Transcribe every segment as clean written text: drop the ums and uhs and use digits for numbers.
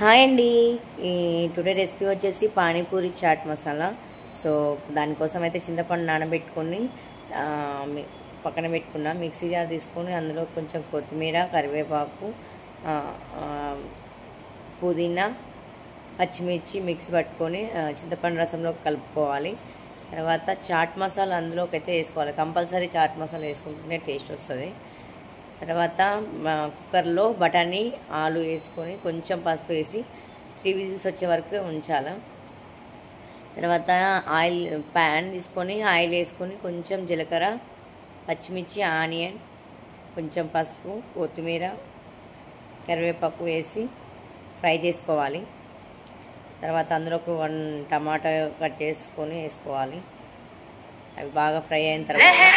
Hi అండి. ఈ today recipe వచ్చేసి పానీపూరి చాట్ మసాలా. సో దానికోసం అయితే చింతపండు నానబెట్టుకొని పక్కన పెట్టుకున్నా. మిక్సీ జార్ తీసుకొని అందులో కొంచెం కొత్తిమీర, కరివేపాకు, పుదీనా, పచ్చిమిర్చి మిక్సీ పట్టుకొని చింతపండు రసంలో కలుపుకోవాలి. తర్వాత చాట్ మసాలా అందులోకి అయితే వేసుకోవాలి. కంపల్సరీ చాట్ మసాలా వేసుకుంటేనే టేస్ట్ వస్తుంది. తర్వాత కుక్కర్లో బఠానీ, ఆలు వేసుకొని కొంచెం పసుపు వేసి 3 విజిల్స్ వచ్చే వరకు ఉంచాలి. తర్వాత ప్యాన్ తీసుకొని ఆయిల్ వేసుకొని కొంచెం జీలకర్ర, పచ్చిమిర్చి, ఆనియన్, కొంచెం పసుపు, కొత్తిమీర, కరివేపాకు వేసి ఫ్రై చేసుకోవాలి. తర్వాత అందులోకి 1 టమాటా కట్ చేసుకొని వేసుకోవాలి. అవి బాగా ఫ్రై అయిన తర్వాత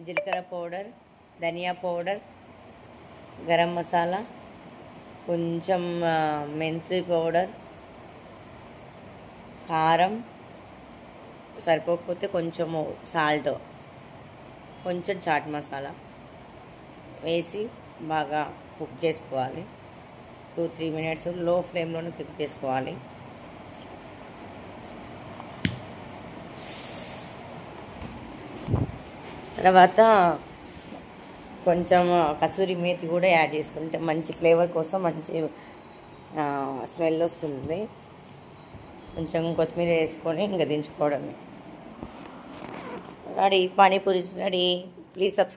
జీలకర్ర పౌడర్, ధనియా పౌడర్, గరం మసాలా, కొంచెం మెంతి పౌడర్, కారం, సరిపోకపోతే కొంచెము సాల్ట్, కొంచెం చాట్ మసాలా వేసి బాగా కుక్ చేసుకోవాలి. 2-3 మినిట్స్ లో ఫ్లేమ్లోనే కుక్ చేసుకోవాలి. తర్వాత కొంచెం కసూరి మేతి కూడా యాడ్ చేసుకుంటే మంచి ఫ్లేవర్ కోసం మంచి స్మెల్ వస్తుంది. కొంచెం కొత్తిమీర వేసుకొని ఇంకా దించుకోవడమే. Ready, panipuri ready. Please subscribe.